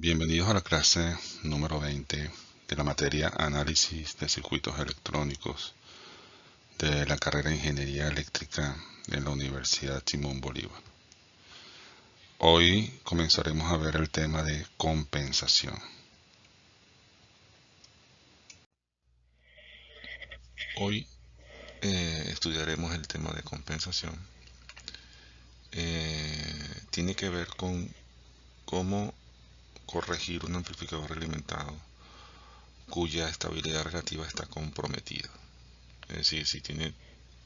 Bienvenidos a la clase número 20 de la materia Análisis de Circuitos Electrónicos de la carrera de Ingeniería Eléctrica en la Universidad Simón Bolívar. Hoy comenzaremos a ver el tema de compensación. Hoy estudiaremos el tema de compensación. Tiene que ver con cómo corregir un amplificador alimentado cuya estabilidad relativa está comprometida. Es decir, si tiene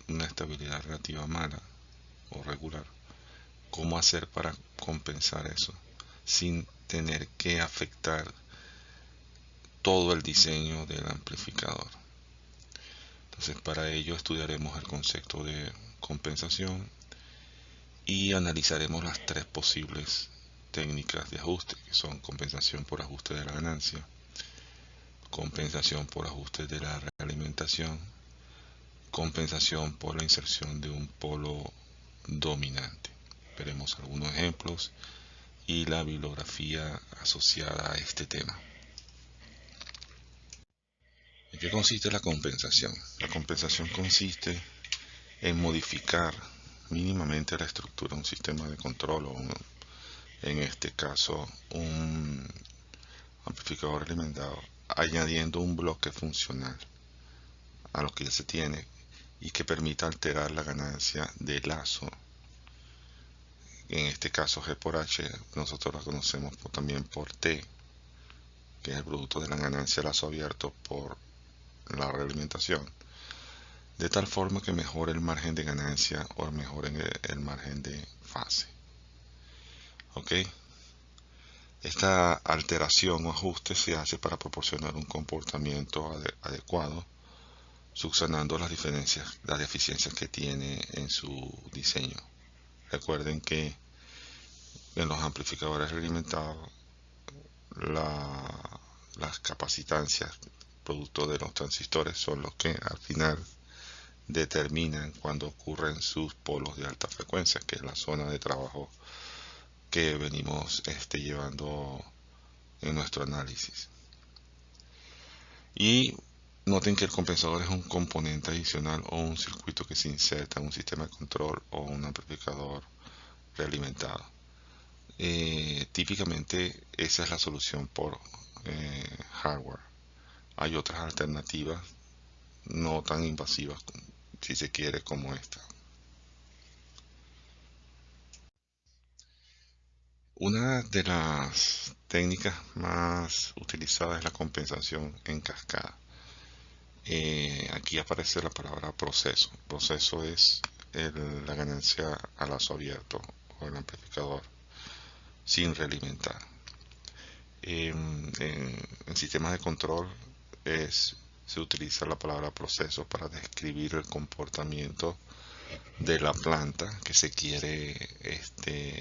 una estabilidad relativa mala o regular, cómo hacer para compensar eso sin tener que afectar todo el diseño del amplificador. Entonces, para ello estudiaremos el concepto de compensación y analizaremos las tres posibles técnicas de ajuste, que son compensación por ajuste de la ganancia, compensación por ajuste de la realimentación, compensación por la inserción de un polo dominante. Veremos algunos ejemplos y la bibliografía asociada a este tema. ¿En qué consiste la compensación? La compensación consiste en modificar mínimamente la estructura de un sistema de control o en este caso un amplificador alimentado, añadiendo un bloque funcional a lo que ya se tiene y que permita alterar la ganancia de lazo. En este caso G por H, nosotros la conocemos también por T, que es el producto de la ganancia de lazo abierto por la realimentación, de tal forma que mejore el margen de ganancia o mejore el margen de fase. ¿Ok? Esta alteración o ajuste se hace para proporcionar un comportamiento adecuado, subsanando las deficiencias que tiene en su diseño. Recuerden que en los amplificadores alimentados las capacitancias producto de los transistores son los que al final determinan cuando ocurren sus polos de alta frecuencia, que es la zona de trabajo que venimos llevando en nuestro análisis. Y noten que el compensador es un componente adicional o un circuito que se inserta en un sistema de control o un amplificador realimentado. Típicamente esa es la solución por hardware. Hay otras alternativas no tan invasivas, si se quiere, como esta. Una de las técnicas más utilizadas es la compensación en cascada. Aquí aparece la palabra proceso. Proceso es la ganancia a lazo abierto o el amplificador sin realimentar. En sistemas de control se utiliza la palabra proceso para describir el comportamiento de la planta que se quiere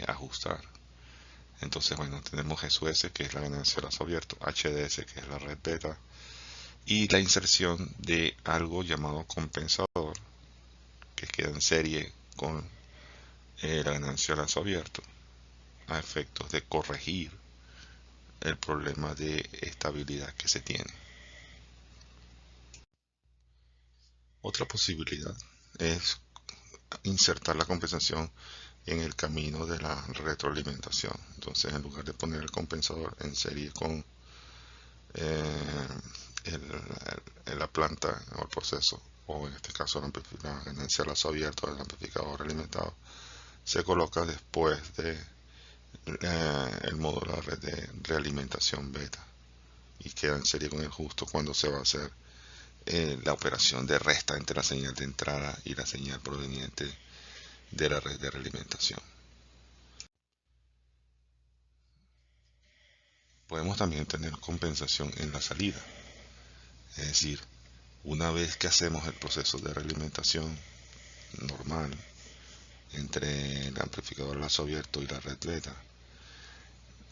ajustar. Entonces, bueno, tenemos SUS, que es la ganancia de lazo abierto, HDS, que es la red beta, y la inserción de algo llamado compensador, que queda en serie con la ganancia de lazo abierto, a efectos de corregir el problema de estabilidad que se tiene. Otra posibilidad es insertar la compensación en el camino de la retroalimentación. Entonces, en lugar de poner el compensador en serie con la planta o el proceso, o en este caso la ganancia de lazo abierto del amplificador alimentado, se coloca después de el módulo de red de realimentación beta y queda en serie con el justo cuando se va a hacer la operación de resta entre la señal de entrada y la señal proveniente de la red de realimentación. Podemos también tener compensación en la salida, es decir, una vez que hacemos el proceso de realimentación normal entre el amplificador lazo abierto y la red beta,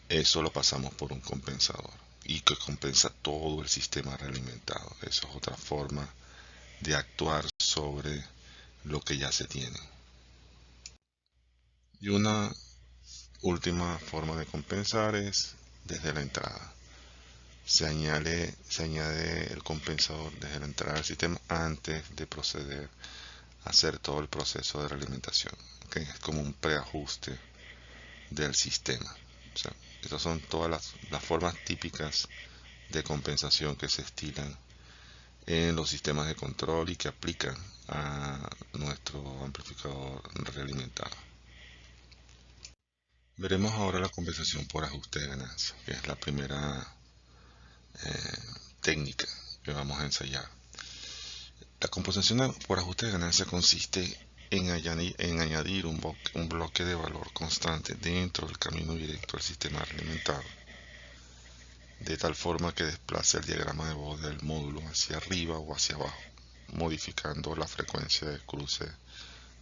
eso lo pasamos por un compensador y que compensa todo el sistema realimentado. Eso es otra forma de actuar sobre lo que ya se tiene. Y una última forma de compensar es desde la entrada. Se añade el compensador desde la entrada del sistema antes de proceder a hacer todo el proceso de realimentación. ¿Okay? Es como un preajuste del sistema. O sea, estas son todas las formas típicas de compensación que se estilan en los sistemas de control y que aplican a nuestro amplificador realimentado. Veremos ahora la compensación por ajuste de ganancia, que es la primera técnica que vamos a ensayar. La compensación por ajuste de ganancia consiste en añadir un bloque de valor constante dentro del camino directo al sistema realimentado, de tal forma que desplace el diagrama de voz del módulo hacia arriba o hacia abajo, modificando la frecuencia de cruce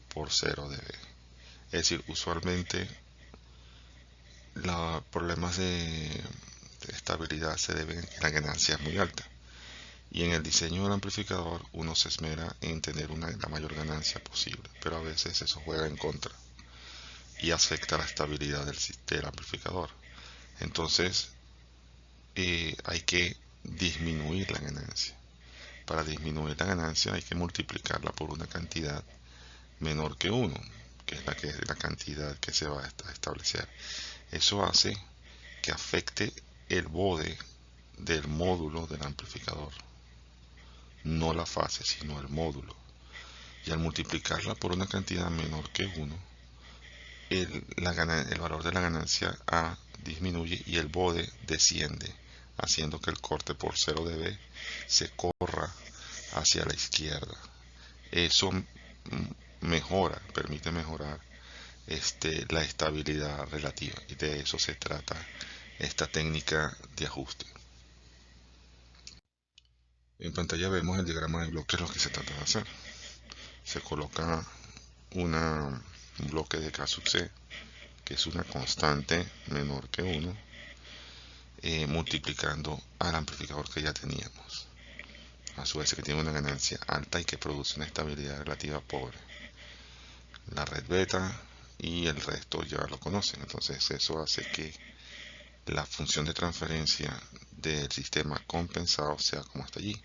por 0 dB. Es decir, usualmente los problemas de estabilidad se deben a que la ganancia es muy alta. Y en el diseño del amplificador uno se esmera en tener la mayor ganancia posible, pero a veces eso juega en contra y afecta la estabilidad del amplificador. Entonces hay que disminuir la ganancia. Para disminuir la ganancia hay que multiplicarla por una cantidad menor que 1, que es la cantidad que se va a establecer. Eso hace que afecte el bode del módulo del amplificador, no la fase, sino el módulo. Y al multiplicarla por una cantidad menor que 1, el valor de la ganancia A disminuye y el bode desciende, haciendo que el corte por 0 dB se corra hacia la izquierda. Eso permite mejorar la estabilidad relativa, y de eso se trata esta técnica de ajuste. En pantalla vemos el diagrama de bloques, lo que se trata de hacer. Se coloca un bloque de K sub C, que es una constante menor que 1, multiplicando al amplificador que ya teníamos, a su vez que tiene una ganancia alta y que produce una estabilidad relativa pobre. La red beta y el resto ya lo conocen, entonces eso hace que la función de transferencia del sistema compensado sea como está allí: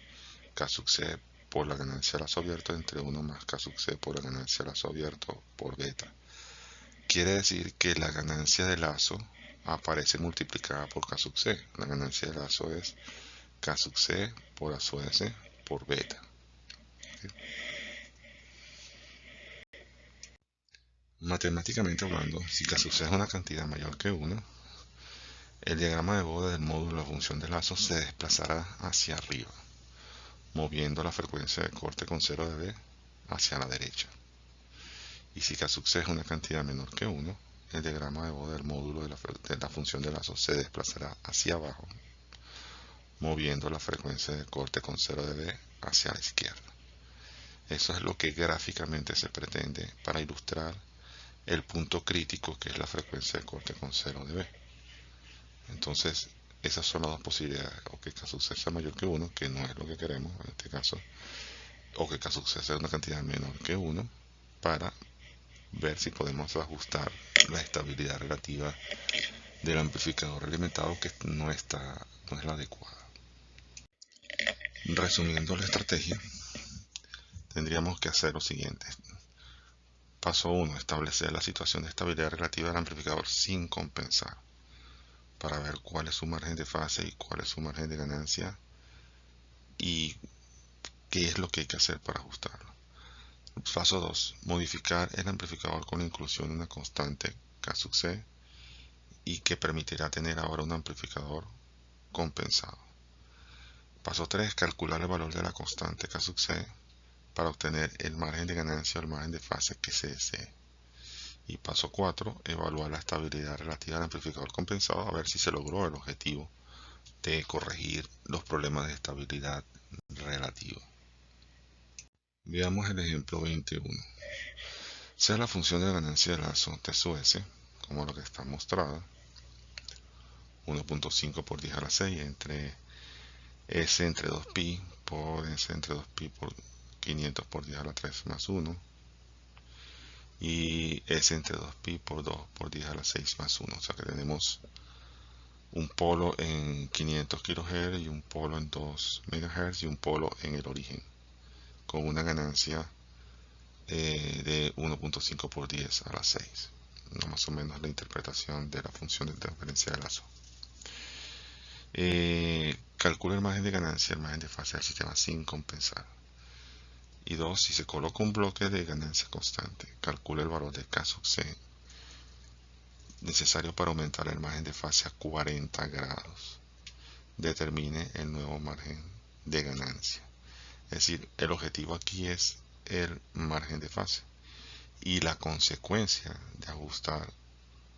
K sub C por la ganancia lazo abierto entre 1 más K sub C por la ganancia lazo abierto por beta. Quiere decir que la ganancia de lazo aparece multiplicada por K sub C. La ganancia de lazo es K sub C por A sub S por beta. ¿Sí? Matemáticamente hablando, si K sub C es una cantidad mayor que 1, el diagrama de bode del módulo de la función de lazo se desplazará hacia arriba, moviendo la frecuencia de corte con 0 dB hacia la derecha. Y si K sub C es una cantidad menor que 1, el diagrama de bode del módulo de la función de lazo se desplazará hacia abajo, moviendo la frecuencia de corte con 0 dB hacia la izquierda. Eso es lo que gráficamente se pretende para ilustrar el punto crítico, que es la frecuencia de corte con 0 dB. Entonces, esas son las dos posibilidades: o que K sub C sea mayor que 1, que no es lo que queremos en este caso, o que K sub C sea una cantidad menor que 1, para ver si podemos ajustar la estabilidad relativa del amplificador alimentado, que no es la adecuada. Resumiendo la estrategia, tendríamos que hacer lo siguiente. Paso 1. Establecer la situación de estabilidad relativa del amplificador sin compensar, para ver cuál es su margen de fase y cuál es su margen de ganancia y qué es lo que hay que hacer para ajustarlo. Paso 2. Modificar el amplificador con la inclusión de una constante K sub C, y que permitirá tener ahora un amplificador compensado. Paso 3. Calcular el valor de la constante K sub C para obtener el margen de ganancia o el margen de fase que se desee. Y paso 4. Evaluar la estabilidad relativa del amplificador compensado, a ver si se logró el objetivo de corregir los problemas de estabilidad relativa. Veamos el ejemplo 21. Sea la función de ganancia de lazo T sub S, como lo que está mostrado, 1.5 por 10 a la 6 entre S entre 2pi por S entre 2pi por 500 por 10 a la 3 más 1, y S entre 2pi por 2 por 10 a la 6 más 1. O sea que tenemos un polo en 500 kHz y un polo en 2 MHz y un polo en el origen, con una ganancia de 1.5 por 10 a la 6. No, más o menos la interpretación de la función de transferencia de lazo. Calcula el margen de ganancia, el margen de fase del sistema sin compensar. Y 2. Si se coloca un bloque de ganancia constante, calcula el valor de caso C necesario para aumentar el margen de fase a 40 grados. Determine el nuevo margen de ganancia. Es decir, el objetivo aquí es el margen de fase. Y la consecuencia de ajustar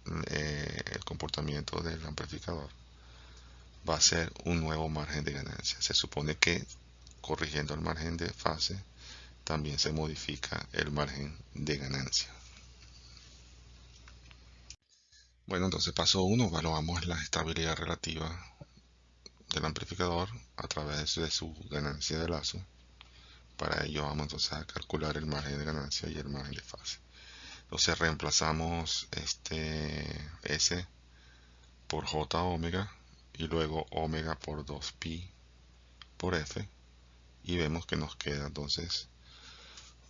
el comportamiento del amplificador va a ser un nuevo margen de ganancia. Se supone que corrigiendo el margen de fase también se modifica el margen de ganancia. Bueno, entonces paso 1, evaluamos la estabilidad relativa del amplificador a través de su ganancia de lazo. Para ello vamos entonces a calcular el margen de ganancia y el margen de fase. Entonces reemplazamos S por J omega y luego omega por 2pi por F, y vemos que nos queda entonces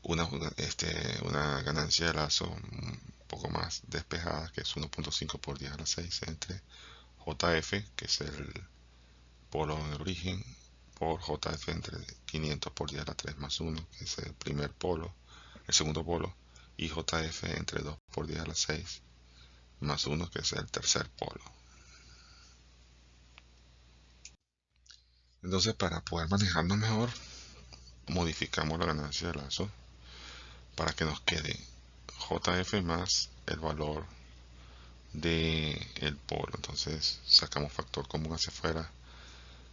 una ganancia de lazo un poco más despejada, que es 1.5 por 10 a la 6 entre JF, que es el polo en el origen, por JF entre 500 por 10 a la 3 más 1, que es el primer polo, el segundo polo, y JF entre 2 por 10 a la 6 más 1, que es el tercer polo. Entonces, para poder manejarnos mejor, modificamos la ganancia de lazo para que nos quede JF más el valor del polo. Entonces sacamos factor común hacia afuera,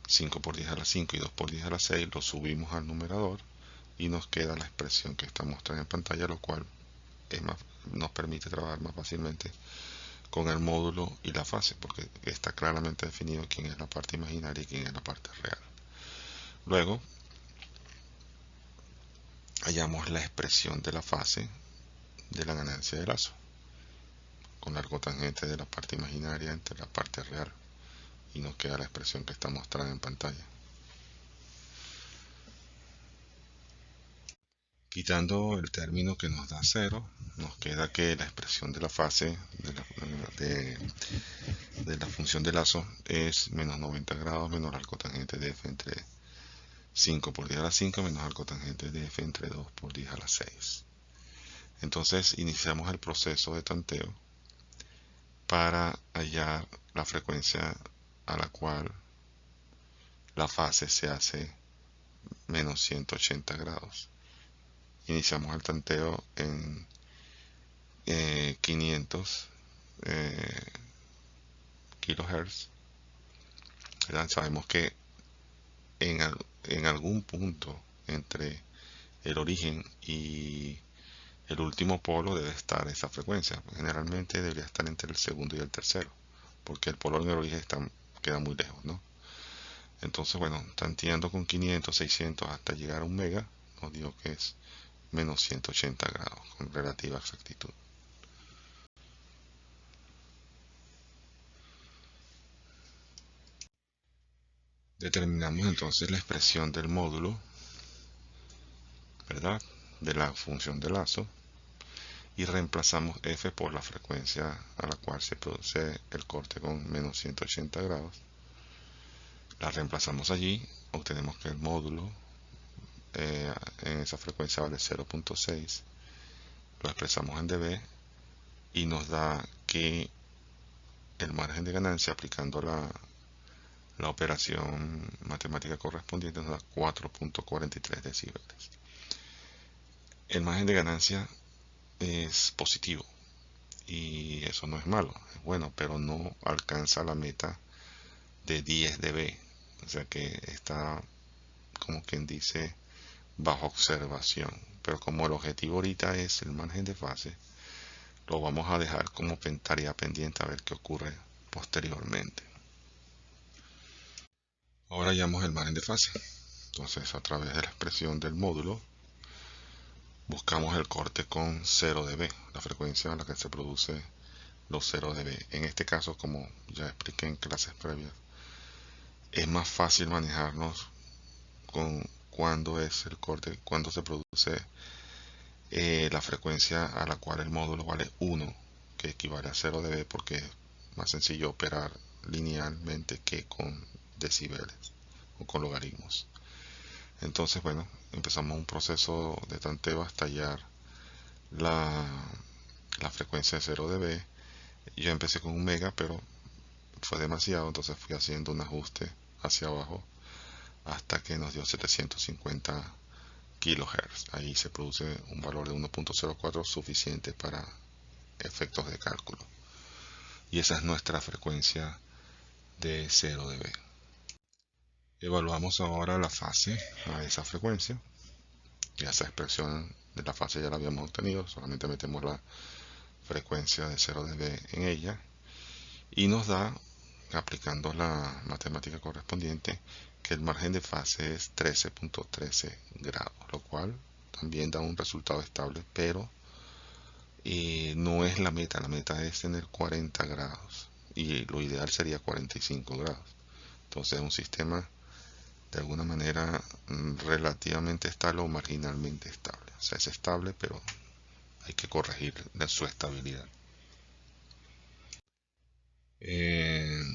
5 por 10 a la 5 y 2 por 10 a la 6, lo subimos al numerador y nos queda la expresión que está mostrando en pantalla, lo cual nos permite trabajar más fácilmente con el módulo y la fase, porque está claramente definido quién es la parte imaginaria y quién es la parte real. Luego hallamos la expresión de la fase de la ganancia de lazo con la arcotangente de la parte imaginaria entre la parte real, y nos queda la expresión que está mostrada en pantalla. Quitando el término que nos da 0, nos queda que la expresión de la fase de la función de lazo es menos 90 grados menos la arcotangente de f entre 5 por 10 a la 5 menos la arcotangente de f entre 2 por 10 a la 6. Entonces iniciamos el proceso de tanteo para hallar la frecuencia a la cual la fase se hace menos 180 grados. Iniciamos el tanteo en 500 kilohertz. Sabemos que en algún punto entre el origen y el último polo debe estar esa frecuencia. Generalmente debería estar entre el segundo y el tercero, porque el polo en el origen queda muy lejos, ¿no? Entonces, bueno, tanteando con 500, 600 hasta llegar a 1 mega, nos digo que es menos 180 grados con relativa exactitud. Determinamos entonces la expresión del módulo, ¿verdad?, de la función de lazo, y reemplazamos f por la frecuencia a la cual se produce el corte con menos 180 grados. La reemplazamos allí, obtenemos que el módulo en esa frecuencia vale 0.6, lo expresamos en dB y nos da que el margen de ganancia aplicando la operación matemática correspondiente nos da 4.43 decibeles. El margen de ganancia es positivo y eso no es malo, es bueno, pero no alcanza la meta de 10 dB, o sea que está, como quien dice, bajo observación. Pero como el objetivo ahorita es el margen de fase, lo vamos a dejar como tarea pendiente a ver qué ocurre posteriormente. Ahora hallamos el margen de fase. Entonces, a través de la expresión del módulo, buscamos el corte con 0 dB, la frecuencia a la que se produce los 0 dB. En este caso, como ya expliqué en clases previas, es más fácil manejarnos con cuándo es el corte, cuándo se produce la frecuencia a la cual el módulo vale 1, que equivale a 0 dB, porque es más sencillo operar linealmente que con decibeles o con logaritmos. Entonces, bueno, empezamos un proceso de tanteo hasta hallar la, la frecuencia de 0 dB. Yo empecé con 1 mega, pero fue demasiado, entonces fui haciendo un ajuste hacia abajo hasta que nos dio 750 kilohertz. Ahí se produce un valor de 1.04 suficiente para efectos de cálculo. Y esa es nuestra frecuencia de 0 dB. Evaluamos ahora la fase a esa frecuencia. Y esa expresión de la fase ya la habíamos obtenido, solamente metemos la frecuencia de 0 dB en ella y nos da, aplicando la matemática correspondiente, que el margen de fase es 13.13 grados, lo cual también da un resultado estable, pero no es la meta es tener 40 grados y lo ideal sería 45 grados. Entonces es un sistema de alguna manera relativamente estable o marginalmente estable. O sea, es estable, pero hay que corregir su estabilidad.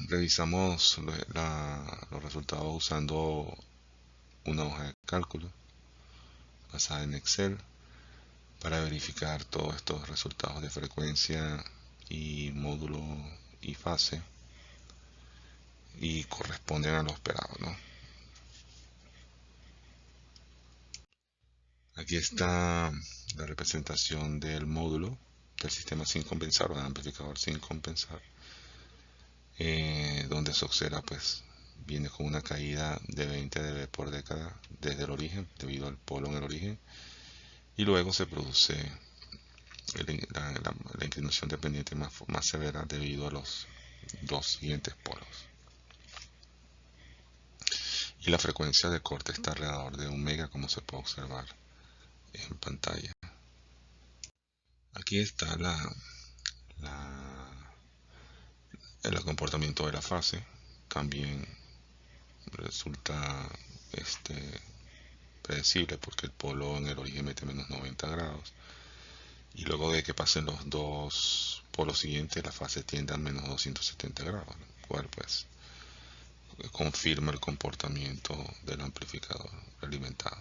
Revisamos los resultados usando una hoja de cálculo basada en Excel para verificar todos estos resultados de frecuencia y módulo y fase, y corresponden a lo esperado, ¿no? Aquí está la representación del módulo del sistema sin compensar o del amplificador sin compensar, donde se observa, pues viene con una caída de 20 dB por década desde el origen, debido al polo en el origen, y luego se produce la inclinación dependiente más severa debido a los dos siguientes polos. Y la frecuencia de corte está alrededor de 1 mega, como se puede observar en pantalla. Aquí está el comportamiento de la fase. También resulta predecible, porque el polo en el origen mete menos 90 grados y luego de que pasen los dos polos siguientes la fase tiende a menos 270 grados, lo cual pues confirma el comportamiento del amplificador alimentado.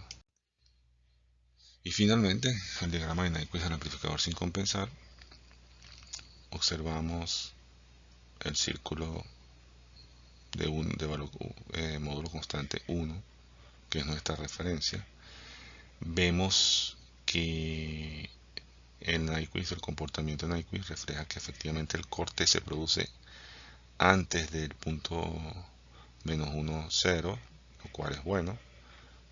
Y finalmente, el diagrama de Nyquist del amplificador sin compensar. Observamos el círculo de valor módulo constante 1, que es nuestra referencia. Vemos que en Nyquist, el comportamiento de Nyquist refleja que efectivamente el corte se produce antes del punto menos 1, 0, lo cual es bueno.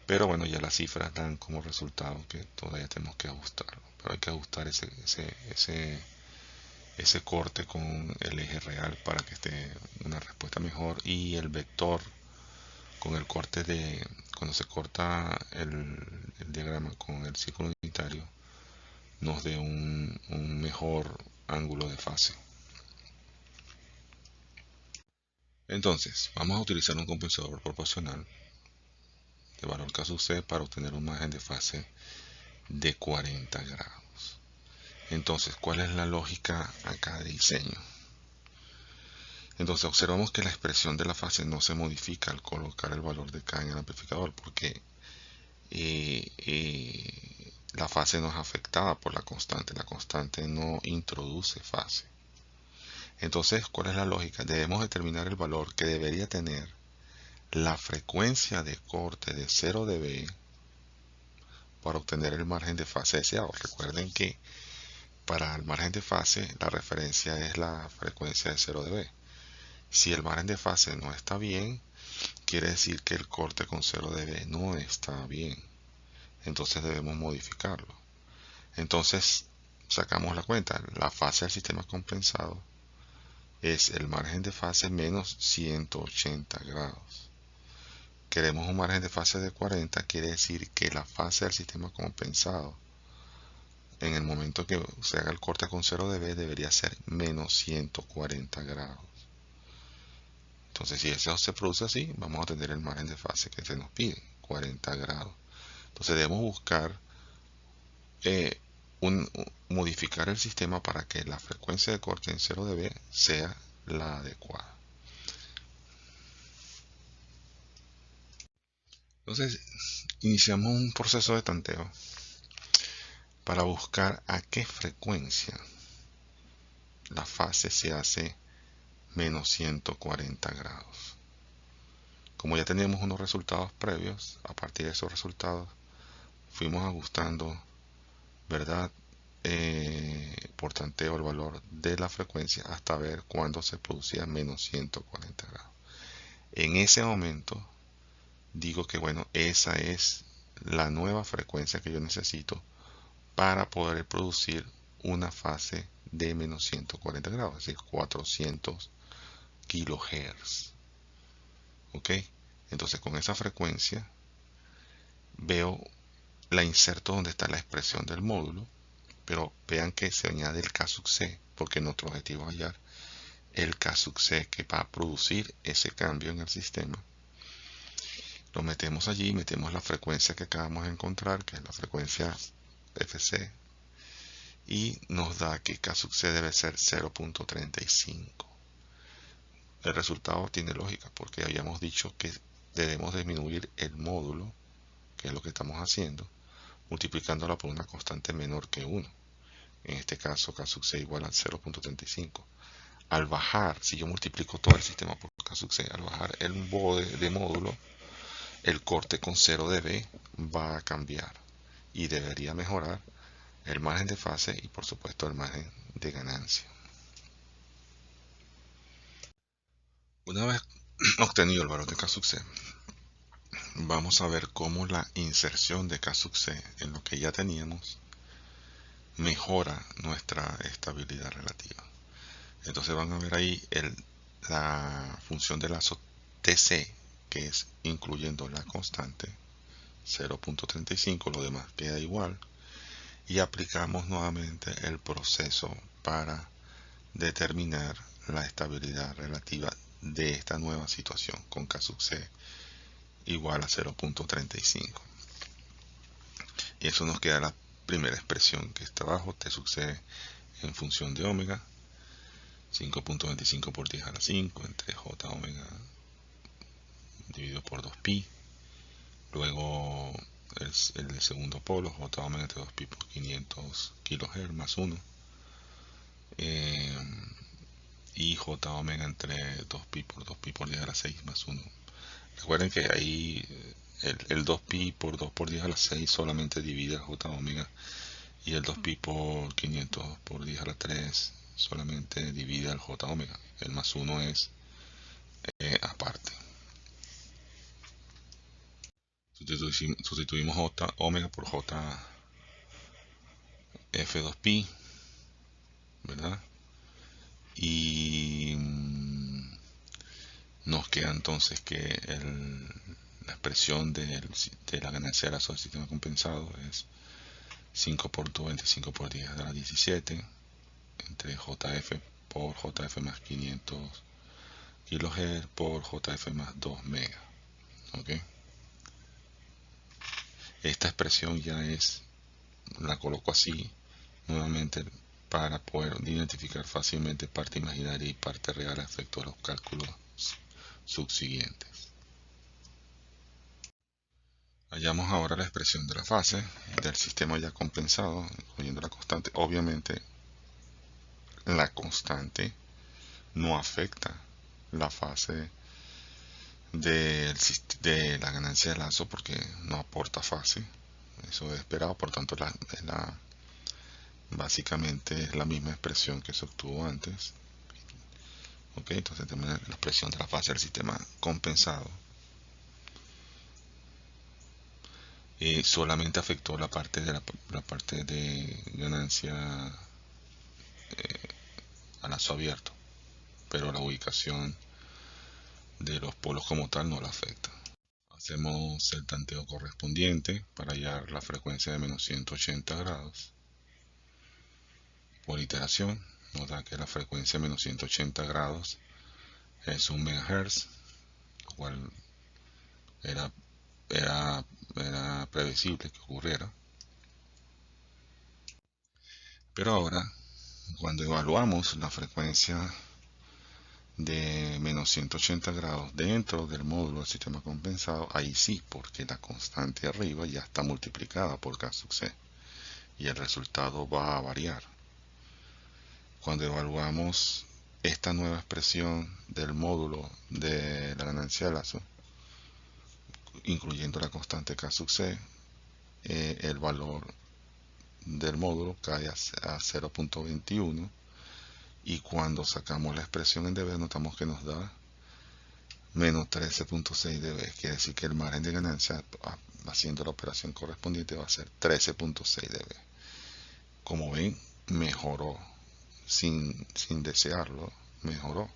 Pero bueno, ya las cifras dan como resultado que todavía tenemos que ajustarlo. Pero hay que ajustar ese corte con el eje real para que esté una respuesta mejor, y el vector con el corte de cuando se corta el diagrama con el círculo unitario nos dé un mejor ángulo de fase. Entonces vamos a utilizar un compensador proporcional de valor caso C para obtener un margen de fase de 40 grados. Entonces, ¿cuál es la lógica acá de diseño? Entonces observamos que la expresión de la fase no se modifica al colocar el valor de K en el amplificador, porque la fase no es afectada por la constante no introduce fase. Entonces, ¿cuál es la lógica? Debemos determinar el valor que debería tener la frecuencia de corte de 0 dB para obtener el margen de fase deseado. Recuerden que para el margen de fase la referencia es la frecuencia de 0 dB. Si el margen de fase no está bien, quiere decir que el corte con 0 dB no está bien. Entonces debemos modificarlo. Entonces sacamos la cuenta. La fase del sistema compensado es el margen de fase menos 180 grados. Queremos un margen de fase de 40, quiere decir que la fase del sistema compensado en el momento que se haga el corte con 0 dB debería ser menos 140 grados. Entonces, si eso se produce así, vamos a tener el margen de fase que se nos pide, 40 grados. Entonces debemos buscar eh, modificar el sistema para que la frecuencia de corte en 0 dB sea la adecuada. Entonces, iniciamos un proceso de tanteo para buscar a qué frecuencia la fase se hace menos 140 grados. Como ya teníamos unos resultados previos, a partir de esos resultados fuimos ajustando, ¿verdad? Por tanteo el valor de la frecuencia hasta ver cuándo se producía menos 140 grados. En ese momento digo que bueno, esa es la nueva frecuencia que yo necesito para poder producir una fase de menos 140 grados, es decir, 400 kilohertz. ¿Ok? Entonces con esa frecuencia veo la inserto donde está la expresión del módulo, pero vean que se añade el K sub C, porque nuestro objetivo es hallar el K sub C que va a producir ese cambio en el sistema. Lo metemos allí, metemos la frecuencia que acabamos de encontrar, que es la frecuencia FC, y nos da que K sub C debe ser 0.35. El resultado tiene lógica, porque habíamos dicho que debemos disminuir el módulo, que es lo que estamos haciendo, multiplicándola por una constante menor que 1. En este caso, K sub C igual a 0.35. Al bajar, si yo multiplico todo el sistema por K sub C, al bajar el bode de módulo, el corte con 0 dB va a cambiar y debería mejorar el margen de fase y por supuesto el margen de ganancia. Una vez obtenido el valor de K sub C, vamos a ver cómo la inserción de K sub C en lo que ya teníamos mejora nuestra estabilidad relativa. Entonces van a ver ahí la función de lazo TC, que es incluyendo la constante 0.35, lo demás queda igual, y aplicamos nuevamente el proceso para determinar la estabilidad relativa de esta nueva situación con K sub C igual a 0.35. Y eso nos queda la primera expresión que está abajo, T sub C en función de omega, 5.25 por 10 a la 5 entre J omega dividido por 2pi. Luego el segundo polo, J omega entre 2pi por 500 kHz más 1. Y J omega entre 2pi por 10 a la 6 más 1. Recuerden que ahí el 2pi por 2 por 10 a la 6 solamente divide a J omega, y el 2pi por 500 por 10 a la 3 solamente divide al J omega. El más 1 es aparte. Sustituimos J omega por J F2pi, ¿verdad? Y nos queda entonces que la expresión de la ganancia de lazo del sistema compensado es 5 por 2, 25 por 10 a la 17 entre JF por JF más 500 kHz por JF más 2 mega. ¿Ok? Esta expresión ya la coloco así nuevamente para poder identificar fácilmente parte imaginaria y parte real a efecto de los cálculos subsiguientes. Hallamos ahora la expresión de la fase del sistema ya compensado, incluyendo la constante. Obviamente, la constante no afecta la fase de la ganancia de lazo porque no aporta fase. Eso es esperado, por tanto, básicamente es la misma expresión que se obtuvo antes. Ok, entonces tenemos la expresión de la fase del sistema compensado. Solamente afectó la parte de ganancia a lazo abierto, pero la ubicación de los polos como tal no la afecta. Hacemos el tanteo correspondiente para hallar la frecuencia de menos 180 grados. por iteración. Nota que la frecuencia menos 180 grados es 1 MHz, lo cual era, era previsible que ocurriera. Pero ahora, cuando evaluamos la frecuencia de menos 180 grados dentro del módulo del sistema compensado, ahí sí, porque la constante arriba ya está multiplicada por K sub C y el resultado va a variar. Cuando evaluamos esta nueva expresión del módulo de la ganancia de lazo, incluyendo la constante K sub C, el valor del módulo cae a 0.21, y cuando sacamos la expresión en dB notamos que nos da menos 13.6 dB. Quiere decir que el margen de ganancia haciendo la operación correspondiente va a ser 13.6 dB. Como ven, mejoró sin desearlo, mejoró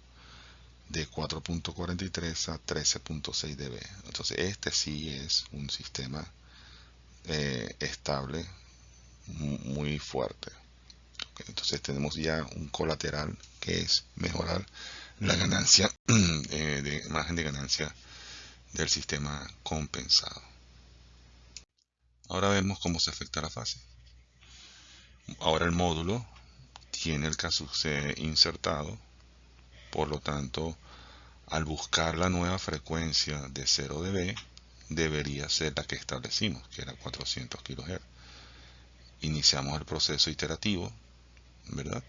de 4.43 a 13.6 dB. Entonces este sí es un sistema estable, muy fuerte. Okay, entonces tenemos ya un colateral que es mejorar la ganancia de margen de ganancia del sistema compensado. Ahora vemos cómo se afecta la fase. Ahora el módulo tiene el K sub C insertado, por lo tanto, al buscar la nueva frecuencia de 0 dB, debería ser la que establecimos, que era 400 kHz. Iniciamos el proceso iterativo, ¿verdad?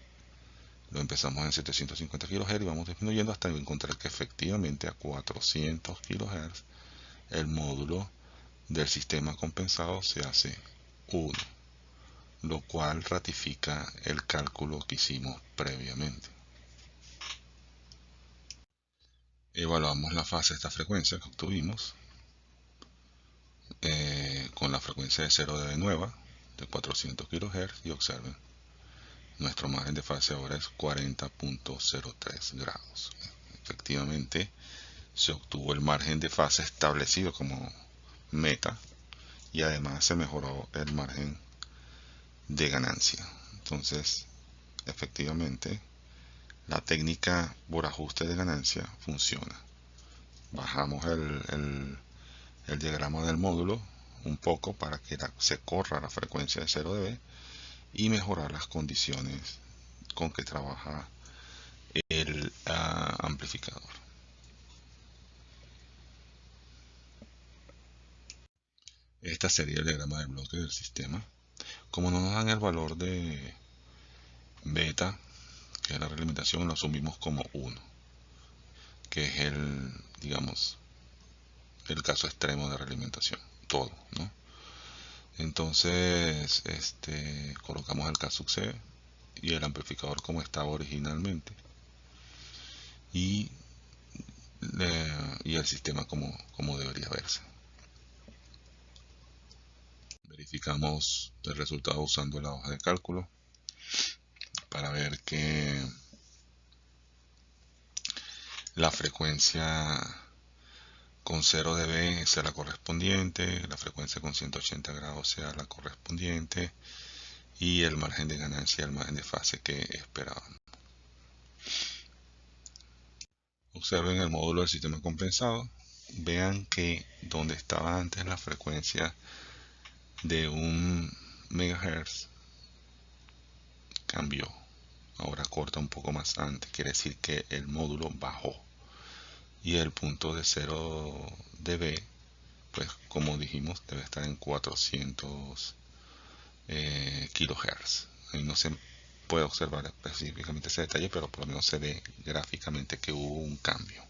Lo empezamos en 750 kHz y vamos disminuyendo hasta encontrar que efectivamente a 400 kHz el módulo del sistema compensado se hace 1, lo cual ratifica el cálculo que hicimos previamente. Evaluamos la fase de esta frecuencia que obtuvimos con la frecuencia de 0 dB nueva de 400 kHz y observen, nuestro margen de fase ahora es 40.03 grados. Efectivamente, se obtuvo el margen de fase establecido como meta y además se mejoró el margen de ganancia. Entonces, efectivamente, la técnica por ajuste de ganancia funciona. Bajamos el diagrama del módulo un poco para que se corra la frecuencia de 0 dB y mejorar las condiciones con que trabaja el amplificador. Esta sería el diagrama del bloque del sistema. Como no nos dan el valor de beta, que es la realimentación, lo asumimos como 1, que es digamos, el caso extremo de realimentación, todo, ¿no? Entonces, colocamos el K sub C y el amplificador como estaba originalmente y el sistema como debería verse. Verificamos el resultado usando la hoja de cálculo para ver que la frecuencia con 0 dB sea la correspondiente, la frecuencia con 180 grados sea la correspondiente y el margen de ganancia, el margen de fase que esperábamos. Observen el módulo del sistema compensado. Vean que donde estaba antes la frecuencia de 1 MHz cambió. Ahora corta un poco más antes. Quiere decir que el módulo bajó. Y el punto de 0 dB, pues como dijimos, debe estar en 400 kHz. Ahí no se puede observar específicamente ese detalle, pero por lo menos se ve gráficamente que hubo un cambio.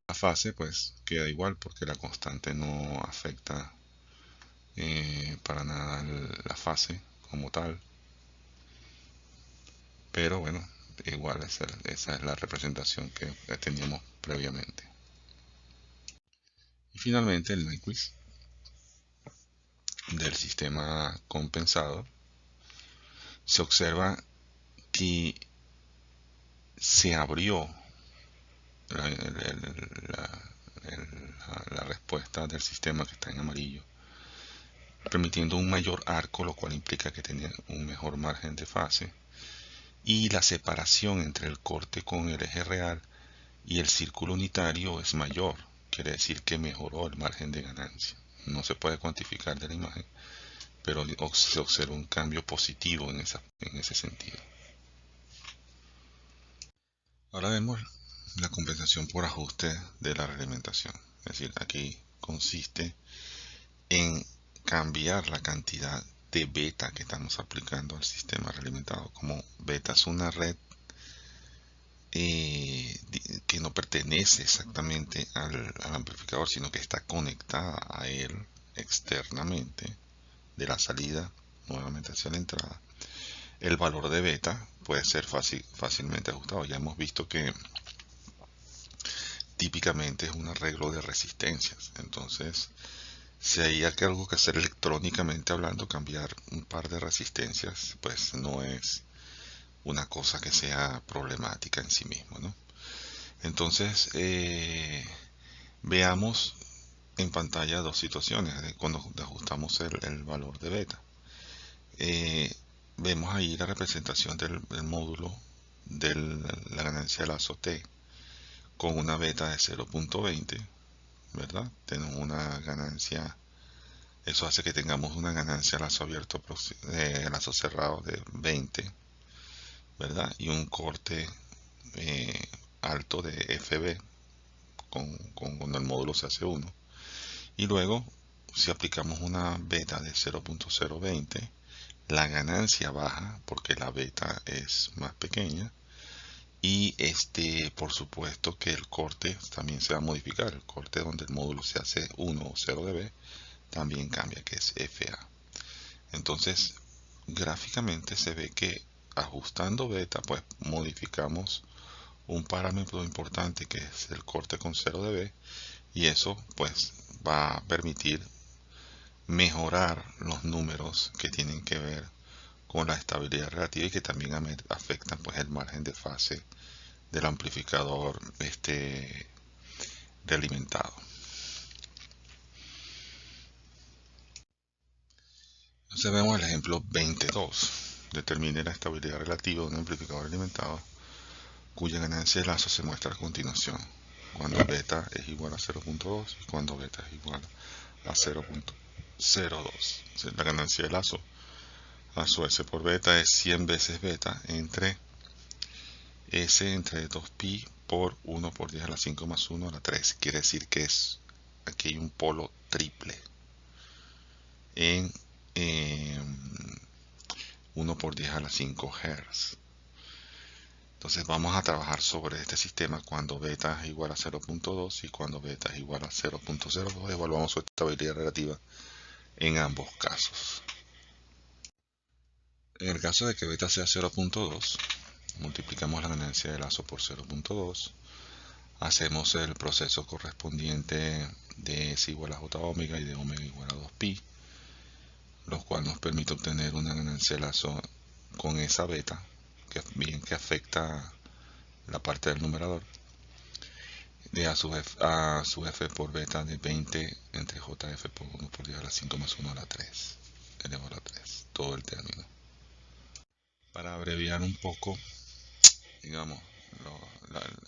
La fase pues queda igual porque la constante no afecta para nada la fase como tal, pero bueno, igual esa es la representación que teníamos previamente. Y finalmente el Nyquist del sistema compensado, se observa que se abrió la respuesta del sistema que está en amarillo permitiendo un mayor arco, lo cual implica que tiene un mejor margen de fase, y la separación entre el corte con el eje real y el círculo unitario es mayor, quiere decir que mejoró el margen de ganancia. No se puede cuantificar de la imagen, pero se observa un cambio positivo en ese sentido. Ahora vemos la compensación por ajuste de la realimentación. Es decir, aquí consiste en cambiar la cantidad de beta que estamos aplicando al sistema realimentado. Como beta es una red que no pertenece exactamente al amplificador, sino que está conectada a él externamente de la salida nuevamente hacia la entrada. El valor de beta puede ser fácilmente ajustado. Ya hemos visto que típicamente es un arreglo de resistencias. Entonces, si hay algo que hacer electrónicamente hablando, cambiar un par de resistencias, pues no es una cosa que sea problemática en sí mismo, ¿no? Entonces, veamos en pantalla dos situaciones de cuando ajustamos el valor de beta. Vemos ahí la representación del módulo de la ganancia de lazo T con una beta de 0.20, ¿verdad? Tenemos una ganancia, eso hace que tengamos una ganancia a lazo abierto, lazo cerrado de 20, ¿verdad? Y un corte alto de FB cuando el módulo se hace 1. Y luego, si aplicamos una beta de 0.020, la ganancia baja porque la beta es más pequeña. Y por supuesto que el corte también se va a modificar. El corte donde el módulo se hace 1 o 0 dB también cambia, que es FA. Entonces, gráficamente se ve que ajustando beta, pues modificamos un parámetro importante que es el corte con 0 dB, y eso pues va a permitir mejorar los números que tienen que ver con la estabilidad relativa y que también afectan pues el margen de fase del amplificador realimentado. Entonces vemos el ejemplo 22. Determine la estabilidad relativa de un amplificador alimentado cuya ganancia de lazo se muestra a continuación, cuando beta es igual a 0.2 y cuando beta es igual a 0.02. La ganancia de lazo a su S por beta es 100 veces beta entre S entre 2pi por 1 por 10 a la 5 más 1 a la 3. Quiere decir que aquí hay un polo triple en 1 por 10 a la 5 Hz. Entonces vamos a trabajar sobre este sistema cuando beta es igual a 0.2 y cuando beta es igual a 0.02. Evaluamos su estabilidad relativa en ambos casos. En el caso de que beta sea 0.2, multiplicamos la ganancia de lazo por 0.2, hacemos el proceso correspondiente de S igual a J omega y de omega igual a 2pi, lo cual nos permite obtener una ganancia de lazo con esa beta, que afecta la parte del numerador, de a su f por beta de 20 entre jf por 1 por 10 a la 5 más 1 a la 3, elevado a la 3, todo el término. Para abreviar un poco, digamos,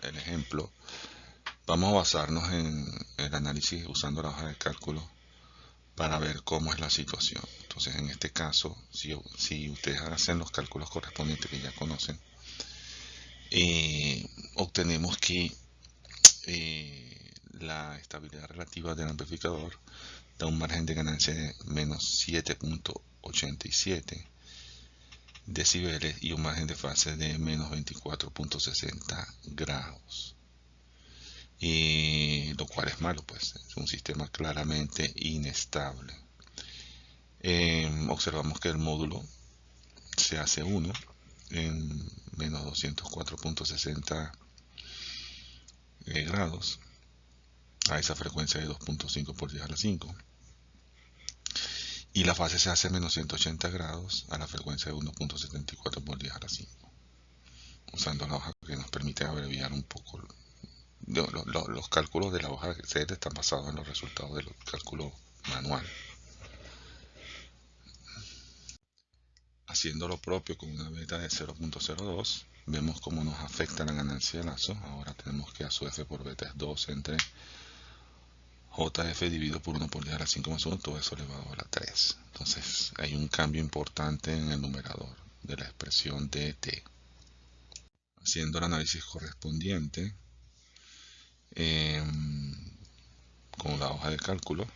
el ejemplo, vamos a basarnos en el análisis usando la hoja de cálculo para ver cómo es la situación. Entonces, en este caso, si ustedes hacen los cálculos correspondientes que ya conocen, obtenemos que la estabilidad relativa del amplificador da un margen de ganancia de menos 7.87 decibeles y un margen de fase de menos 24.60 grados. Lo cual es malo, pues es un sistema claramente inestable. Observamos que el módulo se hace 1 en menos 204.60 grados a esa frecuencia de 2.5 por 10 a la 5, y la fase se hace menos 180 grados a la frecuencia de 1.74 por 10 a la 5, usando la hoja que nos permite abreviar un poco. Los cálculos de la hoja CL están basados en los resultados del cálculo manual. haciendo lo propio con una beta de 0.02, vemos cómo nos afecta la ganancia de lazo. Ahora tenemos que a su f por beta es 2 entre JF dividido por 1 por 10 a la 5 más 1, todo eso elevado a la 3. Entonces hay un cambio importante en el numerador de la expresión dt. Haciendo el análisis correspondiente con la hoja de cálculo,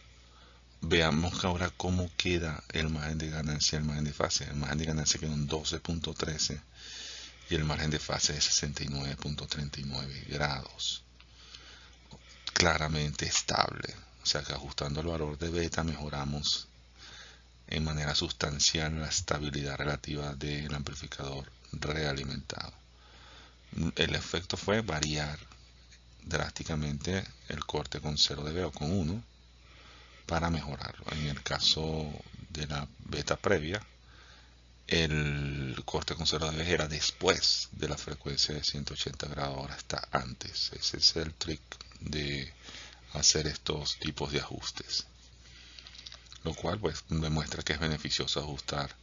veamos que ahora cómo queda el margen de ganancia, el margen de fase. El margen de ganancia queda en 12.13 y el margen de fase es 69.39 grados. Claramente estable. O sea que ajustando el valor de beta mejoramos en manera sustancial la estabilidad relativa del amplificador realimentado. El efecto fue variar drásticamente el corte con 0 dB o con 1 para mejorarlo. En el caso de la beta previa, el corte con 0 dB era después de la frecuencia de 180 grados, ahora está antes. Ese es el trick de hacer estos tipos de ajustes, lo cual pues demuestra que es beneficioso ajustar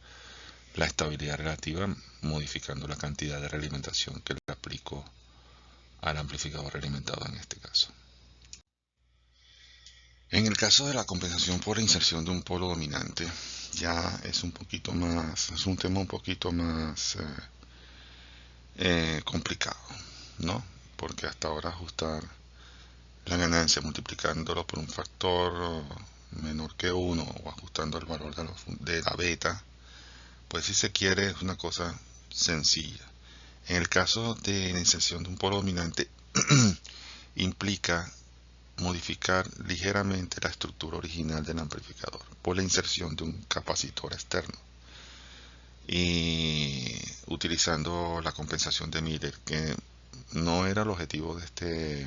la estabilidad relativa modificando la cantidad de realimentación que le aplico al amplificador realimentado en este caso. En el caso de la compensación por la inserción de un polo dominante, ya es un poquito más, es un tema un poquito más complicado, ¿no? Porque hasta ahora ajustar la ganancia multiplicándolo por un factor menor que 1 o ajustando el valor de la beta, pues si se quiere es una cosa sencilla. En el caso de la inserción de un polo dominante implica modificar ligeramente la estructura original del amplificador por la inserción de un capacitor externo y utilizando la compensación de Miller, que no era el objetivo de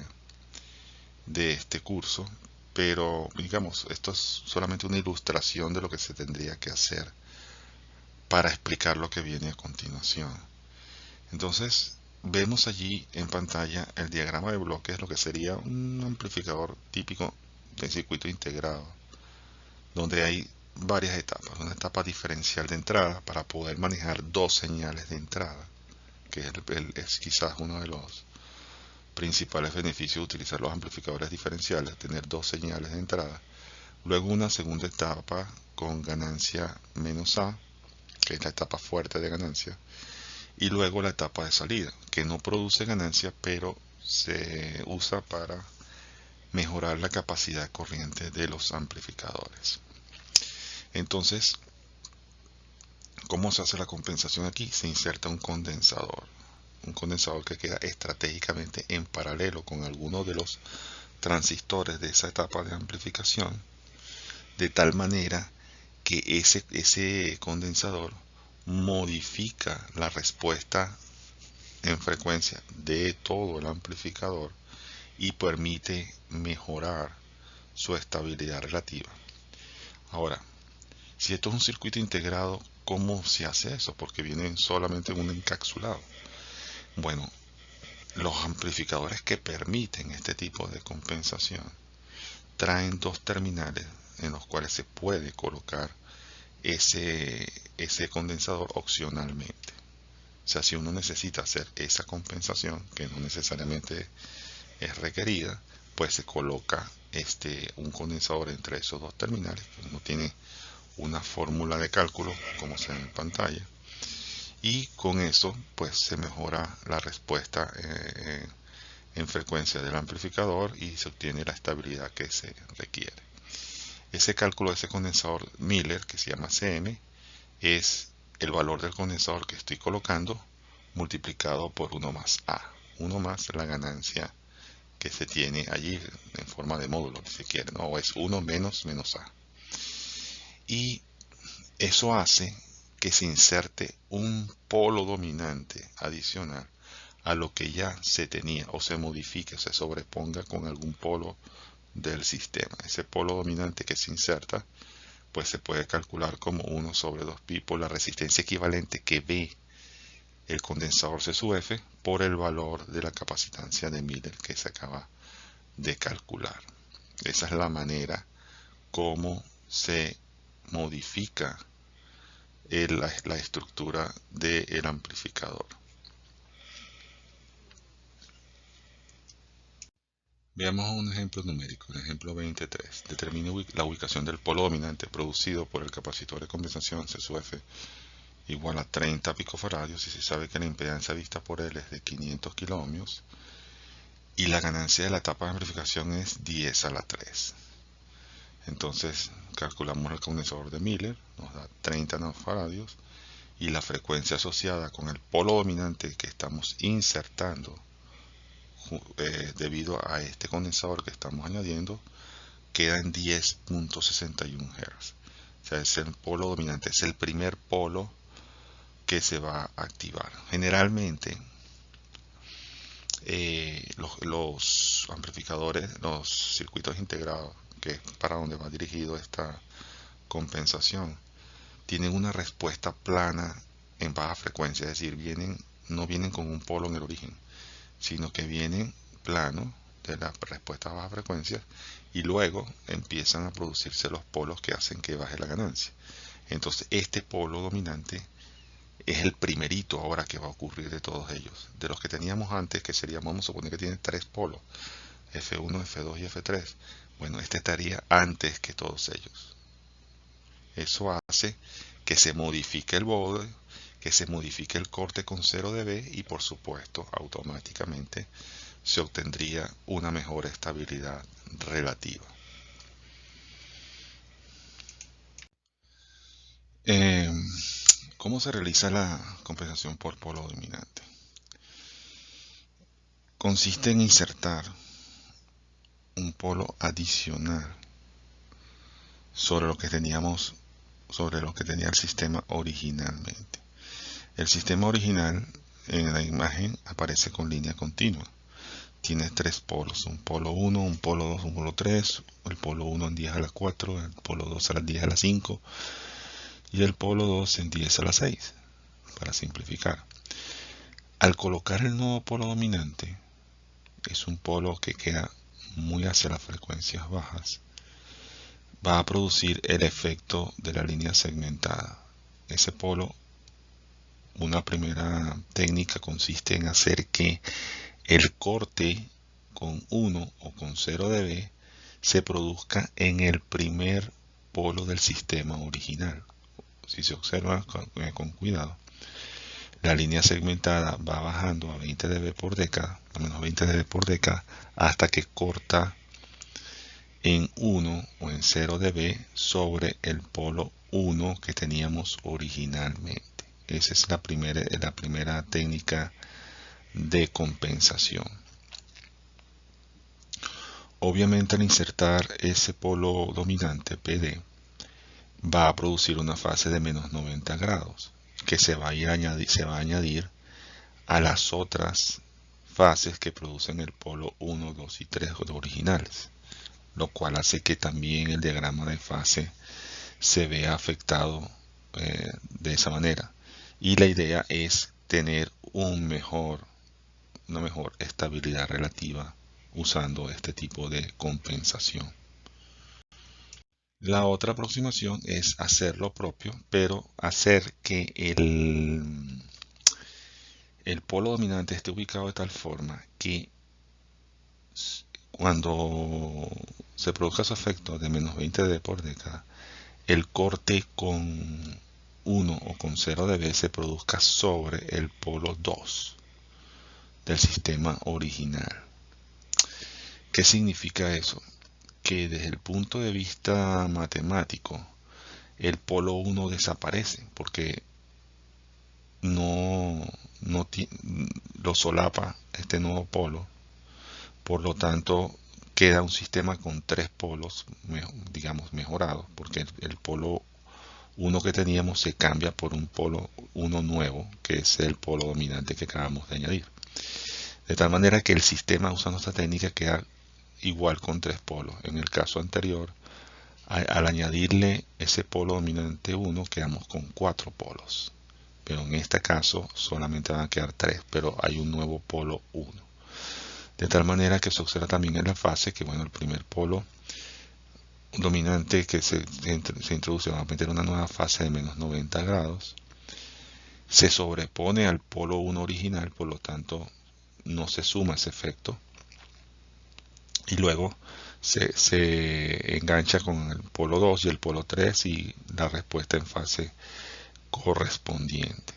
este curso, pero digamos, esto es solamente una ilustración de lo que se tendría que hacer para explicar lo que viene a continuación. Entonces vemos allí en pantalla el diagrama de bloques, lo que sería un amplificador típico de circuito integrado, donde hay varias etapas. Una etapa diferencial de entrada para poder manejar dos señales de entrada, que es quizás uno de los principales beneficios de utilizar los amplificadores diferenciales, tener dos señales de entrada. Luego una segunda etapa con ganancia menos A, que es la etapa fuerte de ganancia, y luego la etapa de salida, que no produce ganancia, pero se usa para mejorar la capacidad corriente de los amplificadores. Entonces, ¿cómo se hace la compensación aquí? Se inserta un condensador que queda estratégicamente en paralelo con alguno de los transistores de esa etapa de amplificación, de tal manera que ese condensador modifica la respuesta en frecuencia de todo el amplificador y permite mejorar su estabilidad relativa. Ahora, si esto es un circuito integrado, ¿cómo se hace eso? Porque viene solamente un encapsulado. Bueno, los amplificadores que permiten este tipo de compensación traen dos terminales en los cuales se puede colocar ese condensador opcionalmente. O sea, si uno necesita hacer esa compensación, que no necesariamente es requerida, pues se coloca un condensador entre esos dos terminales. Uno tiene una fórmula de cálculo, como se ve en pantalla, y con eso pues se mejora la respuesta en frecuencia del amplificador y se obtiene la estabilidad que se requiere. Ese cálculo de ese condensador Miller, que se llama CM, es el valor del condensador que estoy colocando multiplicado por 1 más A. 1 más la ganancia que se tiene allí en forma de módulo, si se quiere, ¿no? O es 1 menos A. Y eso hace que se inserte un polo dominante adicional a lo que ya se tenía, o se modifique, se sobreponga con algún polo del sistema. Ese polo dominante que se inserta pues se puede calcular como 1 sobre 2pi por la resistencia equivalente que ve el condensador C sub F por el valor de la capacitancia de Miller que se acaba de calcular. Esa es la manera como se modifica la estructura del amplificador. Veamos un ejemplo numérico, el ejemplo 23. Determine la ubicación del polo dominante producido por el capacitor de compensación C sub F igual a 30 picofaradios, y se sabe que la impedancia vista por él es de 500 kiloohmios y la ganancia de la etapa de amplificación es 10 a la 3. Entonces calculamos el condensador de Miller, nos da 30 nanofaradios, y la frecuencia asociada con el polo dominante que estamos insertando debido a este condensador que estamos añadiendo queda en 10.61 Hz. O sea, es el polo dominante, es el primer polo que se va a activar. Generalmente los amplificadores, los circuitos integrados, que es para donde va dirigido esta compensación, tienen una respuesta plana en baja frecuencia, es decir, no vienen con un polo en el origen, sino que vienen plano de la respuesta a baja frecuencia y luego empiezan a producirse los polos que hacen que baje la ganancia. Entonces este polo dominante es el primerito ahora que va a ocurrir de todos ellos. De los que teníamos antes, que seríamos, vamos a suponer que tiene 3 polos, F1, F2 y F3. Bueno, este estaría antes que todos ellos. Eso hace que se modifique el bode, que se modifique el corte con 0 dB y por supuesto automáticamente se obtendría una mejor estabilidad relativa. ¿Cómo se realiza la compensación por polo dominante? Consiste en insertar un polo adicional sobre lo que tenía el sistema originalmente. El sistema original en la imagen aparece con línea continua. Tiene 3 polos, un polo 1, un polo 2, un polo 3, el polo 1 en 10 a la 4, el polo 2 a las 10 a la 5 y el polo 2 en 10 a la 6, para simplificar. Al colocar el nuevo polo dominante, es un polo que queda muy hacia las frecuencias bajas, va a producir el efecto de la línea segmentada. Ese polo, una primera técnica consiste en hacer que el corte con 1 o con 0 dB se produzca en el primer polo del sistema original. Si se observa con cuidado, la línea segmentada va bajando a 20 dB por década, a menos 20 dB por década, hasta que corta en 1 o en 0 dB sobre el polo 1 que teníamos originalmente. Esa es la primera técnica de compensación. Obviamente al insertar ese polo dominante PD va a producir una fase de menos 90 grados que se va a añadir a las otras fases que producen el polo 1, 2 y 3 originales, lo cual hace que también el diagrama de fase se vea afectado de esa manera. Y la idea es tener una mejor estabilidad relativa usando este tipo de compensación. La otra aproximación es hacer lo propio, pero hacer que el polo dominante esté ubicado de tal forma que cuando se produzca su efecto de menos 20 dB por década, el corte con 1 o con 0 dB se produzca sobre el polo 2 del sistema original. ¿Qué significa eso? Que desde el punto de vista matemático, el polo 1 desaparece porque no lo solapa este nuevo polo. Por lo tanto, queda un sistema con 3 polos, digamos, mejorados, porque el polo 1 que teníamos se cambia por un polo 1 nuevo, que es el polo dominante que acabamos de añadir. De tal manera que el sistema, usando esta técnica, queda igual con 3 polos. En el caso anterior, al añadirle ese polo dominante 1, quedamos con 4 polos. Pero en este caso solamente van a quedar 3, pero hay un nuevo polo 1. De tal manera que se observa también en la fase que, bueno, el primer polo dominante que se introduce, va a meter una nueva fase de menos 90 grados, se sobrepone al polo 1 original, por lo tanto no se suma ese efecto, y luego se engancha con el polo 2 y el polo 3 y la respuesta en fase correspondiente.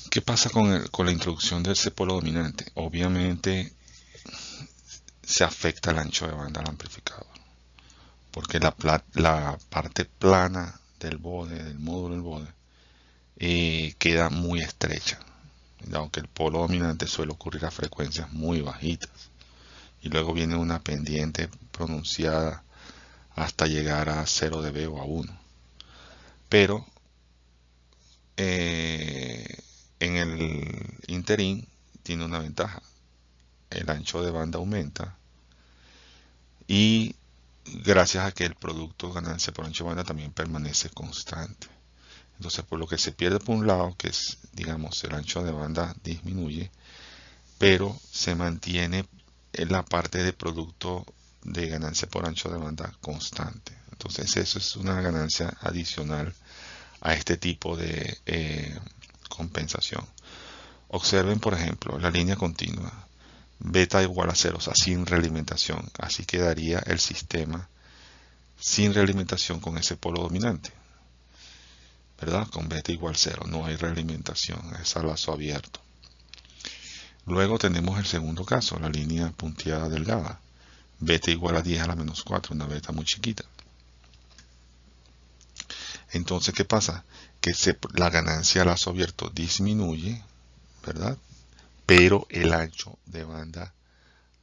¿Qué pasa con la introducción de ese polo dominante? Obviamente se afecta el ancho de banda del amplificador, porque la parte plana del bode, del módulo del bode, queda muy estrecha, aunque el polo dominante suele ocurrir a frecuencias muy bajitas, y luego viene una pendiente pronunciada hasta llegar a 0 dB o a 1. Pero en el interín tiene una ventaja: el ancho de banda aumenta, y gracias a que el producto ganancia por ancho de banda también permanece constante. Entonces, por lo que se pierde por un lado, que es, digamos, el ancho de banda disminuye, pero se mantiene en la parte de producto de ganancia por ancho de banda constante. Entonces, eso es una ganancia adicional a este tipo de compensación. Observen, por ejemplo, la línea continua, beta igual a 0, o sea, sin realimentación. Así quedaría el sistema sin realimentación con ese polo dominante, ¿verdad? Con beta igual 0, no hay realimentación, es a lazo abierto. Luego tenemos el segundo caso, la línea punteada delgada, beta igual a 10 a la menos 4, una beta muy chiquita. Entonces, ¿qué pasa? Que la ganancia a lazo abierto disminuye, ¿verdad? Pero el ancho de banda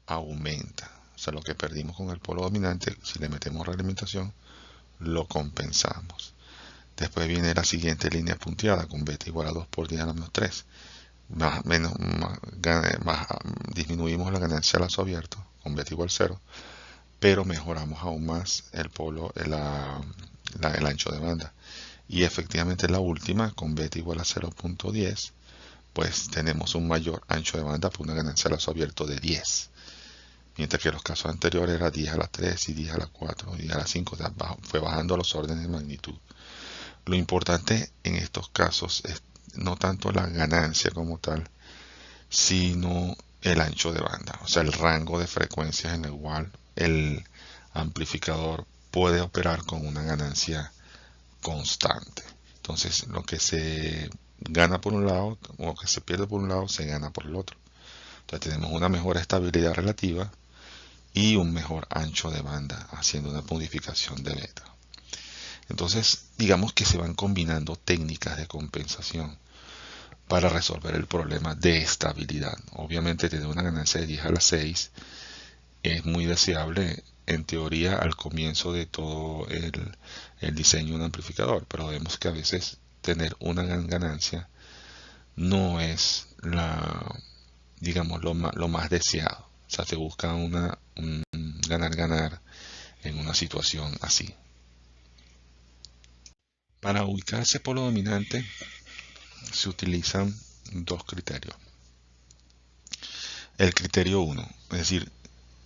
aumenta. O sea, lo que perdimos con el polo dominante, si le metemos realimentación, lo compensamos. Después viene la siguiente línea punteada con beta igual a 2 por 10 a la menos 3. Disminuimos la ganancia a lazo abierto con beta igual 0, pero mejoramos aún más el ancho de banda. Y efectivamente la última, con beta igual a 0.10, pues tenemos un mayor ancho de banda por una ganancia a lazo abierto de 10. Mientras que los casos anteriores era 10 a la 3 y 10 a la 4 y 10 a la 5, o sea, fue bajando los órdenes de magnitud. Lo importante en estos casos es no tanto la ganancia como tal, sino el ancho de banda, o sea, el rango de frecuencias en el cual el amplificador puede operar con una ganancia constante. Entonces, lo que se gana por un lado, o lo que se pierde por un lado, se gana por el otro. Entonces, tenemos una mejor estabilidad relativa y un mejor ancho de banda, haciendo una modificación de beta. Entonces, digamos que se van combinando técnicas de compensación para resolver el problema de estabilidad. Obviamente, tener una ganancia de 10 a la 6 es muy deseable en teoría al comienzo de todo el diseño de un amplificador, pero vemos que a veces tener una gran ganancia no es digamos, lo más deseado. O sea, se busca un ganar-ganar en una situación así. Para ubicar ese polo dominante se utilizan dos criterios. El criterio 1, es decir,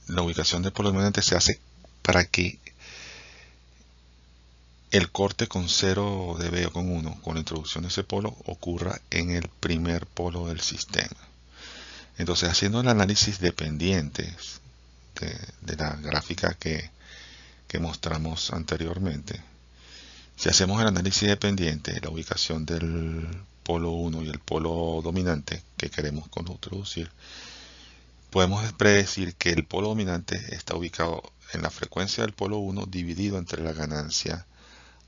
la ubicación del polo dominante se hace para que el corte con 0 dB o con 1, con la introducción de ese polo, ocurra en el primer polo del sistema. Entonces, haciendo el análisis dependiente de la gráfica que mostramos anteriormente, si hacemos el análisis dependiente, la ubicación del polo 1 y el polo dominante que queremos introducir, podemos predecir que el polo dominante está ubicado en la frecuencia del polo 1 dividido entre la ganancia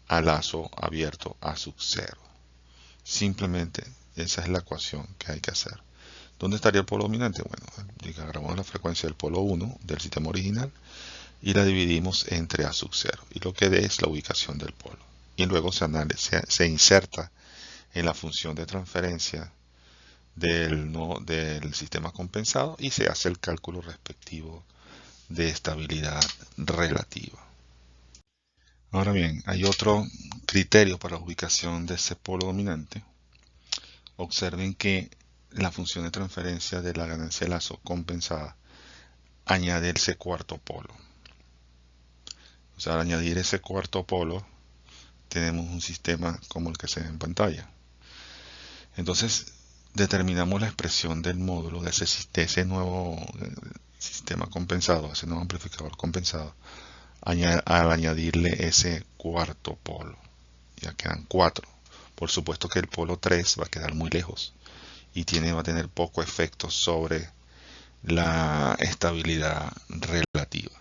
a lazo abierto a sub 0. Simplemente esa es la ecuación que hay que hacer. ¿Dónde estaría el polo dominante? Bueno, agarramos la frecuencia del polo 1 del sistema original y la dividimos entre a sub 0, y lo que dé es la ubicación del polo. Y luego se inserta en la función de transferencia del sistema compensado y se hace el cálculo respectivo de estabilidad relativa. Ahora bien, hay otro criterio para la ubicación de ese polo dominante. Observen que la función de transferencia de la ganancia de lazo compensada añadir ese cuarto polo. O sea, al añadir ese cuarto polo, tenemos un sistema como el que se ve en pantalla. Entonces, determinamos la expresión del módulo de ese nuevo sistema compensado, ese nuevo amplificador compensado, al añadirle ese cuarto polo. Ya quedan 4. Por supuesto que el polo 3 va a quedar muy lejos y va a tener poco efecto sobre la estabilidad relativa.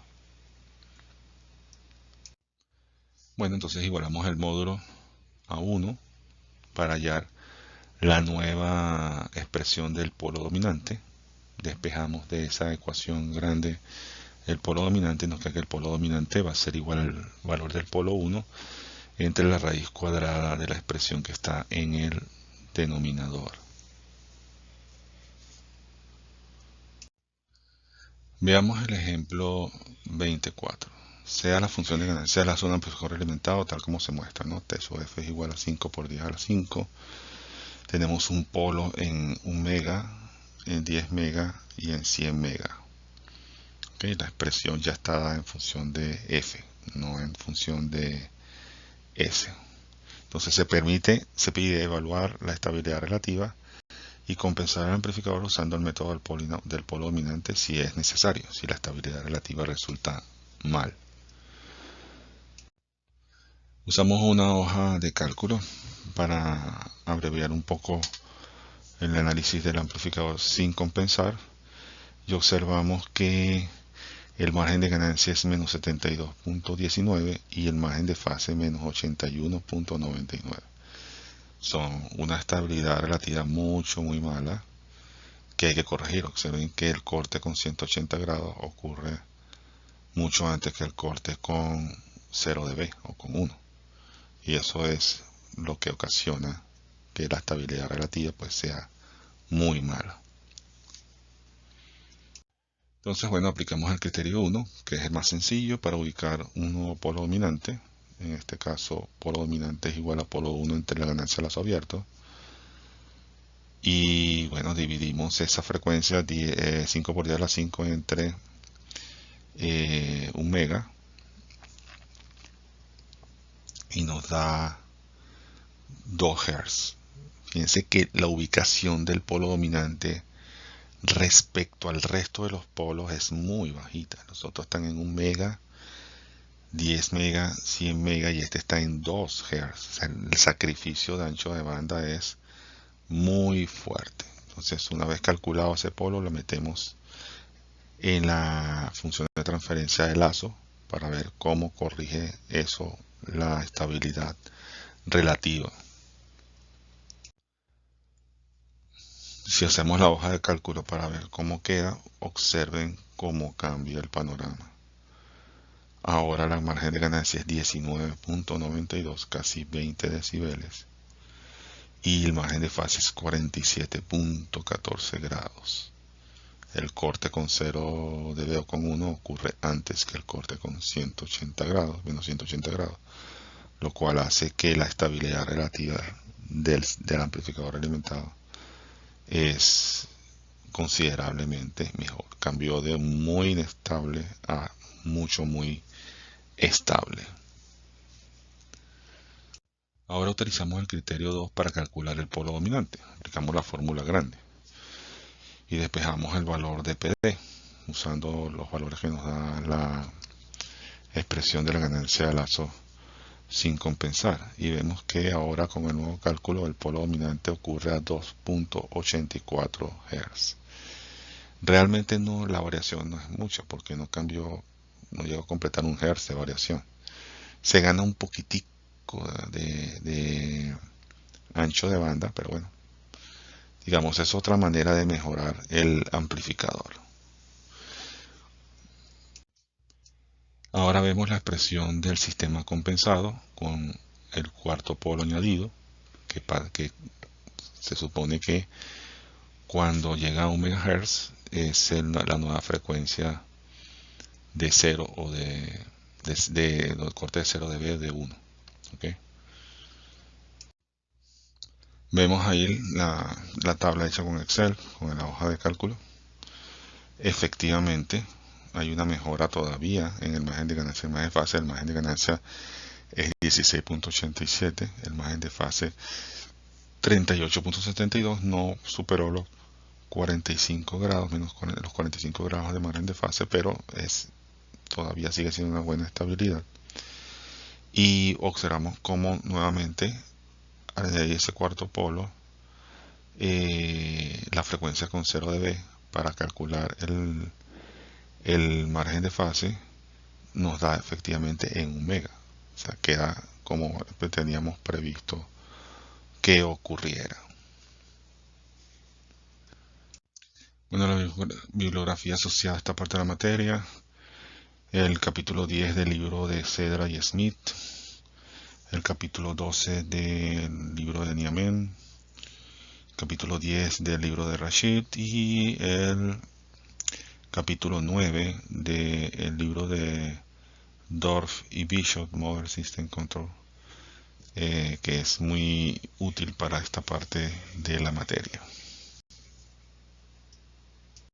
Bueno, entonces igualamos el módulo a 1 para hallar la nueva expresión del polo dominante. Despejamos de esa ecuación grande el polo dominante, nos queda que el polo dominante va a ser igual al valor del polo 1 entre la raíz cuadrada de la expresión que está en el denominador. Veamos el ejemplo 24. Sea la función de ganancia de la zona amplificador alimentado tal como se muestra, ¿no? T sub f es igual a 5 por 10 a la 5. Tenemos un polo en 1 mega, en 10 mega y en 100 mega. Okay, la expresión ya está dada en función de f, no en función de s. Entonces se pide evaluar la estabilidad relativa y compensar el amplificador usando el método del polo dominante si es necesario, si la estabilidad relativa resulta mal. Usamos una hoja de cálculo para abreviar un poco el análisis del amplificador sin compensar y observamos que el margen de ganancia es menos 72.19 y el margen de fase menos 81.99. Son una estabilidad relativa muy mala que hay que corregir. Observen que el corte con 180 grados ocurre mucho antes que el corte con 0 dB o con 1. Y eso es lo que ocasiona que la estabilidad relativa pues sea muy mala. Entonces, bueno, aplicamos el criterio 1, que es el más sencillo para ubicar un nuevo polo dominante. En este caso, polo dominante es igual a polo 1 entre la ganancia de lazo abierto. Y bueno, dividimos esa frecuencia 5 por 10 a la 5 entre 1 mega. Y nos da 2 Hz. Fíjense que la ubicación del polo dominante respecto al resto de los polos es muy bajita. Los otros están en 1 mega, 10 mega, 100 mega y este está en 2 Hz. O sea, el sacrificio de ancho de banda es muy fuerte. Entonces, una vez calculado ese polo, lo metemos en la función de transferencia de lazo para ver cómo corrige eso la estabilidad relativa. Si hacemos la hoja de cálculo para ver cómo queda, observen cómo cambia el panorama. Ahora la margen de ganancia es 19.92, casi 20 decibeles. Y el margen de fase es 47.14 grados. El corte con 0 dB o con 1 ocurre antes que el corte con 180 grados, menos 180 grados, lo cual hace que la estabilidad relativa del amplificador alimentado es considerablemente mejor. Cambió de muy inestable a muy estable. Ahora utilizamos el criterio 2 para calcular el polo dominante. Aplicamos la fórmula grande y despejamos el valor de PD usando los valores que nos da la expresión de la ganancia de lazo sin compensar, y vemos que ahora con el nuevo cálculo el polo dominante ocurre a 2.84 Hz. Realmente no, la variación no es mucha porque no cambió, no llegó a completar 1 Hz de variación. Se gana un poquitico de ancho de banda, pero bueno, digamos, es otra manera de mejorar el amplificador. Ahora vemos la expresión del sistema compensado con el cuarto polo añadido, que se supone que cuando llega a 1 MHz es la nueva frecuencia de 0 o de corte de 0 dB de 1. ¿Okay? Vemos ahí la tabla hecha con Excel, con la hoja de cálculo. Efectivamente, hay una mejora todavía en el margen de ganancia. El margen de fase, el margen de ganancia es 16.87, el margen de fase 38.72, no superó los 45 grados, menos los 45 grados de margen de fase, pero todavía sigue siendo una buena estabilidad. Y observamos cómo nuevamente al ese cuarto polo, la frecuencia con 0 dB para calcular el margen de fase nos da efectivamente en 1 mega. O sea, queda como teníamos previsto que ocurriera. Bueno, la bibliografía asociada a esta parte de la materia: el capítulo 10 del libro de Cedra y Smith, el capítulo 12 del libro de Niamen, capítulo 10 del libro de Rashid y el capítulo 9 del libro de Dorff y Bishop, Modern System Control, que es muy útil para esta parte de la materia.